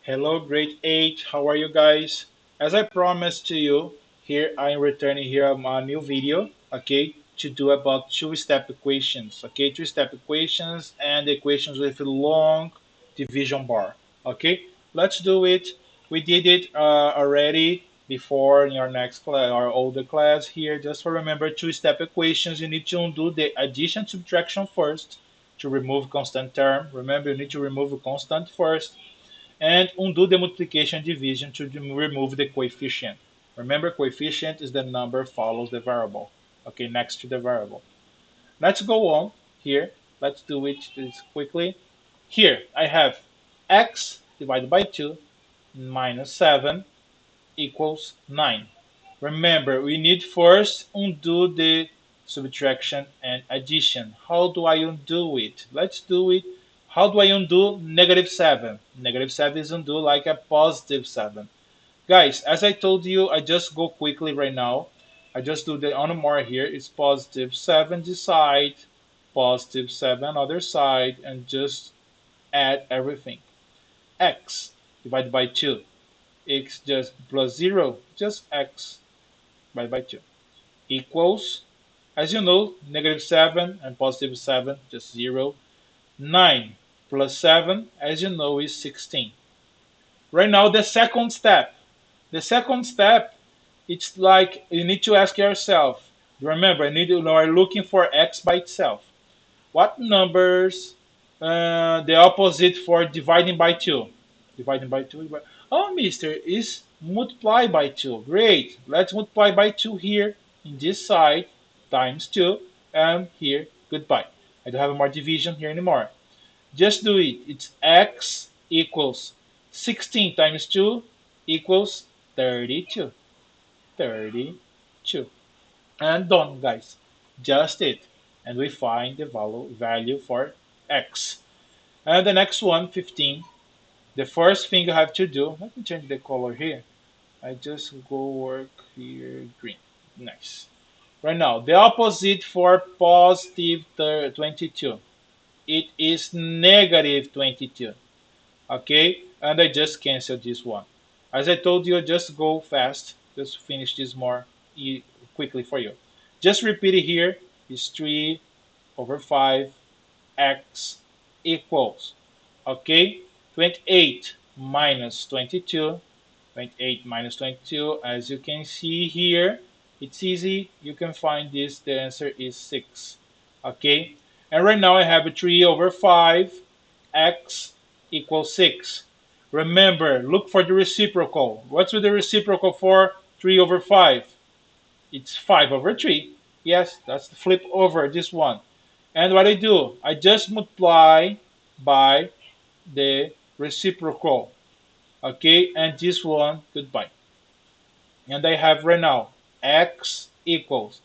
Hello, grade 8. How are you guys? As I promised to you, here I'm returning here a new video, okay, to do about two-step equations, okay, two-step equations and equations with a long division bar, okay. Let's do it. We did it already before in our next class, our older class here. Just for remember two-step equations, you need to undo the addition subtraction first to remove constant term. Remember, you need to remove a constant first and undo the multiplication and division to remove the coefficient. Remember, coefficient is the number follows the variable, okay, next to the variable. Let's go on here. Let's do it quickly. Here, I have x divided by 2 minus 7 equals 9. Remember, we need first undo the subtraction and addition. How do I undo it? Let's do it. How do I undo negative 7? Negative 7 is undo like a positive 7. Guys, as I told you, I just go quickly right now. I just do the on more here. It's positive 7 this side, positive 7 other side, and just add everything. X divided by 2. X just plus 0, just x divided by 2 equals, as you know, negative 7 and positive 7, just 0. 9 plus 7, as you know, is 16. Right now, the second step. The second step, it's like you need to ask yourself. Remember, you are looking for x by itself. What numbers the opposite for dividing by 2? Dividing by 2. Oh, mister, is multiply by 2. Great. Let's multiply by 2 here in this side times 2 and here goodbye. I don't have more division here anymore. Just do it. It's x equals 16 times 2 equals 32. 32. And done, guys. Just it. And we find the value for x. And the next one, 15. The first thing you have to do, let me change the color here. I just go work here, green. Nice. Right now, the opposite for positive 22. It is negative 22. Okay? And I just cancel this one. As I told you, just go fast. Just finish this more quickly for you. Just repeat it here. Is 3 over 5 x equals, okay, 28 minus 22. 28 minus 22, as you can see here, it's easy. You can find this. The answer is 6. Okay, and right now I have a 3 over 5 x equals 6. Remember, look for the reciprocal. What's with the reciprocal for 3 over 5? It's 5 over 3. Yes, that's the flip over this one. And what I do, I just multiply by the reciprocal. Okay, and this one, goodbye. And I have right now x equals.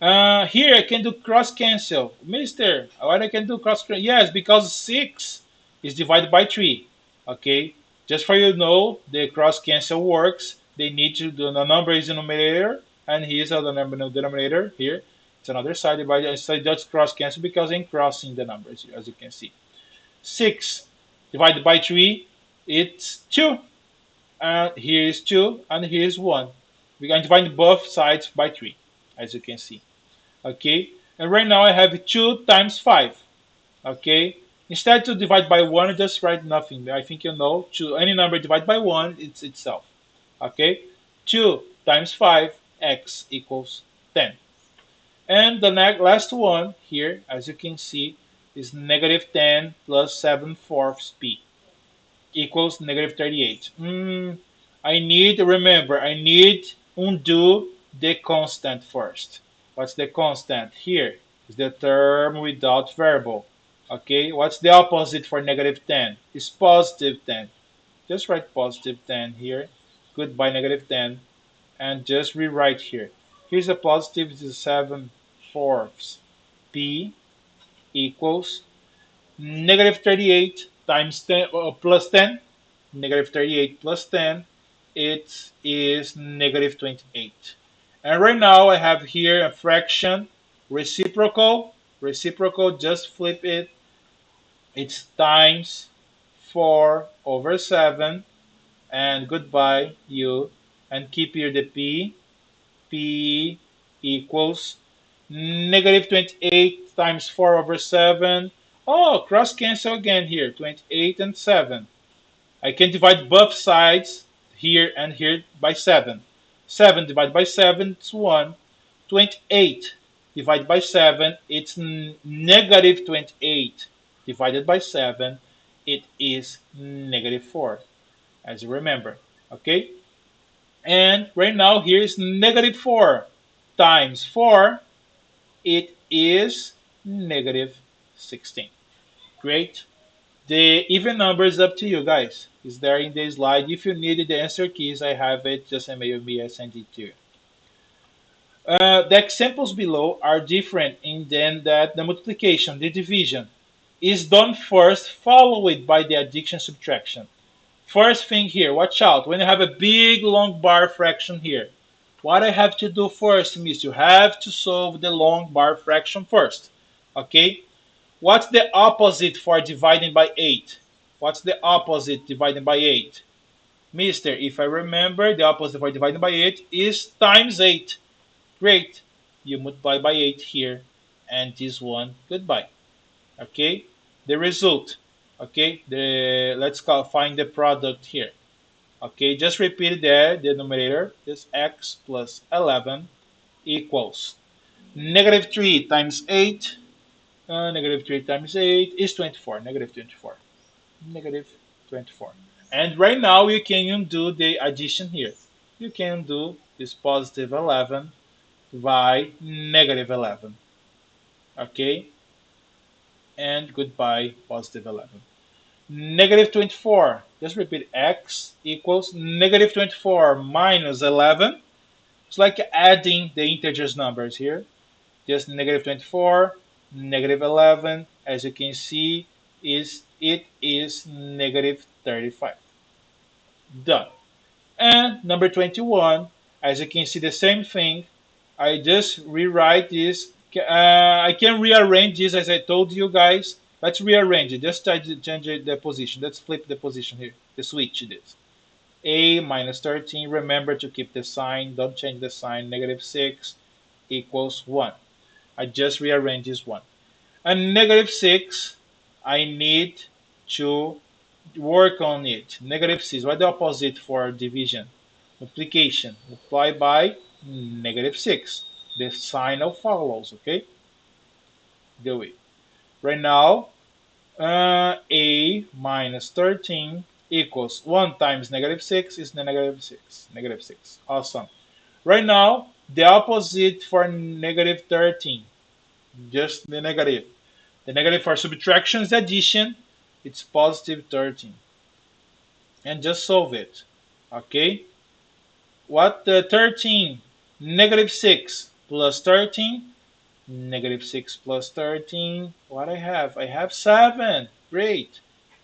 Here I can do cross cancel. Mister, what I can do cross cancel? Yes, because 6 is divided by 3. Okay, just for you to know, the cross cancel works. They need to do the number is the numerator, and here's the number denominator. Here, it's another side divided. So just cross cancel because I'm crossing the numbers, as you can see. 6 divided by 3, it's 2. And here is 2, and here is 1. We're going to divide both sides by 3, as you can see. Okay, and right now I have 2 times 5. Okay, instead to divide by 1, just write nothing. I think you know, any number divided by 1, it's itself. Okay, 2 times 5, x equals 10. And the last one here, as you can see, is negative 10 plus 7 fourths p equals negative 38. I need, remember, I need undo the constant first. What's the constant? Here is the term without variable. Okay, what's the opposite for negative 10? It's positive 10. Just write positive 10 here. Goodbye negative 10. And just rewrite here. Here's a positive, this is 7 fourths. P equals negative 38 times 10 plus 10. Negative 38 plus 10, it is negative 28. And right now I have here a fraction, reciprocal. Reciprocal, just flip it. It's times 4 over 7. and goodbye u, and keep here the p equals negative 28 times 4 over 7. Oh, cross cancel again here, 28 and 7. I can divide both sides here and here by 7. 7 divided by 7 is 1. 28 divided by 7, it's negative 28. Divided by 7, it is negative 4, as you remember. Okay? And right now, here is negative 4 times 4. It is negative 16. Great. The even number is up to you guys. It's there in the slide. If you need the answer keys, I have it. Just email me, I send it to you. The examples below are different in then that the multiplication, the division, is done first, followed by the addition subtraction. First thing here, watch out. When you have a big long bar fraction here, what I have to do first is you have to solve the long bar fraction first. Okay? What's the opposite for dividing by 8? What's the opposite dividing by 8? Mister, if I remember, the opposite for dividing by 8 is times 8. Great. You multiply by 8 here, and this one, goodbye. Okay? The result. Okay? Let's find the product here. Okay, just repeat there, the numerator is x plus 11 equals negative 3 times 8. Negative 3 times 8 is 24. Negative 24. Negative 24. And right now you can do the addition here. You can do this positive 11 by negative 11. Okay? And goodbye, positive 11. Negative 24. Just repeat x equals negative 24 minus 11. It's like adding the integers numbers here. Just negative 24, negative 11. As you can see, it is negative 35. Done. And number 21, as you can see, the same thing. I just rewrite this. I can rearrange this as I told you guys. Let's rearrange it. Just change the position. Let's flip the position here. The switch this. A minus 13. Remember to keep the sign. Don't change the sign. Negative 6 equals 1. I just rearrange this one. And negative 6, I need to work on it. Negative 6, what's the opposite for division? Multiplication. Multiply by negative 6. The sign of follows, okay? Do it. Right now, a minus 13 equals 1 times negative 6 is negative 6. Negative 6. Awesome. Right now, the opposite for negative 13, just the negative. The negative for subtraction is addition. It's positive 13. And just solve it. Okay? What the 13? Negative 6 plus 13. Negative 6 plus 13. What I have? I have 7. Great.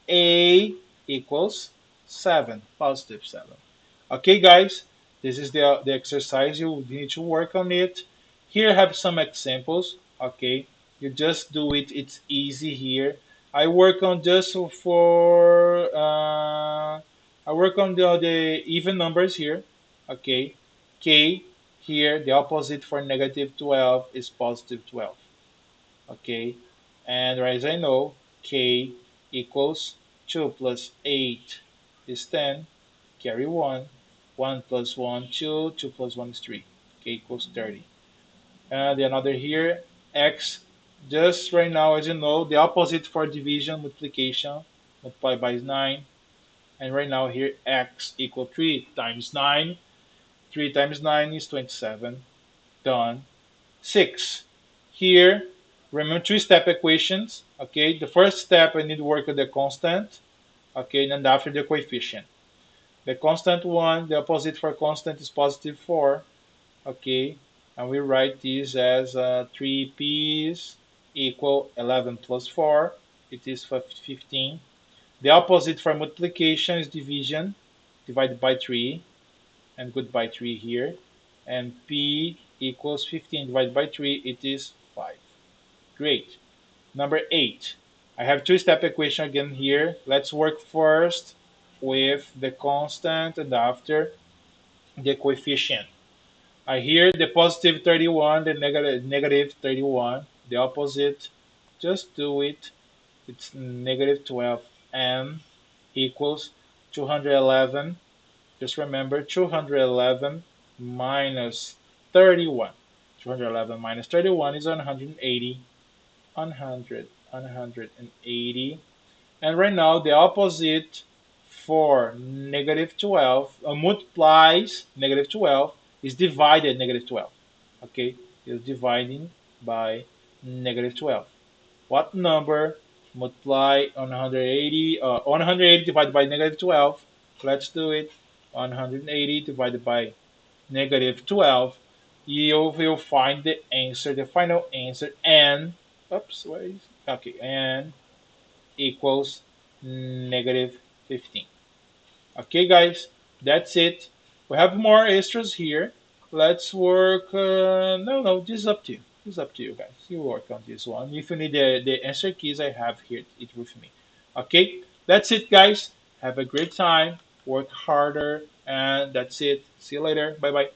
A equals 7. Positive 7. Okay, guys? This is the exercise. You need to work on it. Here I have some examples. Okay? You just do it. It's easy here. I work on just for I work on the even numbers here. Okay, k here the opposite for negative 12 is positive 12. Okay, and as I know, k equals 2 plus 8 is 10. Carry 1. 1 plus 1, 2. 2 plus 1 is 3. K equals 30. And the another here, x, just right now, as you know, the opposite for division, multiplication, multiply by 9. And right now here, x equal 3 times 9. 3 times 9 is 27. Done. 6. Here, remember three-step equations. Okay, the first step, I need to work with the constant. Okay, and after the coefficient. The constant one, the opposite for constant is positive 4. Okay, and we write this as 3p's equal 11 plus 4. It is 15. The opposite for multiplication is division, divided by 3, and goodbye 3 here. And p equals 15 divided by 3, it is 5. Great. Number 8. I have two-step equation again here. Let's work first with the constant and after the coefficient. Here the positive 31, the negative 31, the opposite, just do it. It's negative 12m equals 211. Just remember 211 minus 31. 211 minus 31 is 180. 180. And right now the opposite for negative 12 multiplies negative 12 is divided negative 12. Okay, is dividing by negative 12. What number multiply 180? 180 divided by negative 12. Let's do it. 180 divided by negative 12. You will find the answer, the final answer, n. Oops, where is okay, n equals negative 15. Okay, guys, that's it. We have more extras here. Let's work. No, this is up to you. This is up to you, guys. You work on this one. If you need the answer keys, I have here it with me. Okay, that's it, guys. Have a great time. Work harder, and that's it. See you later. Bye bye.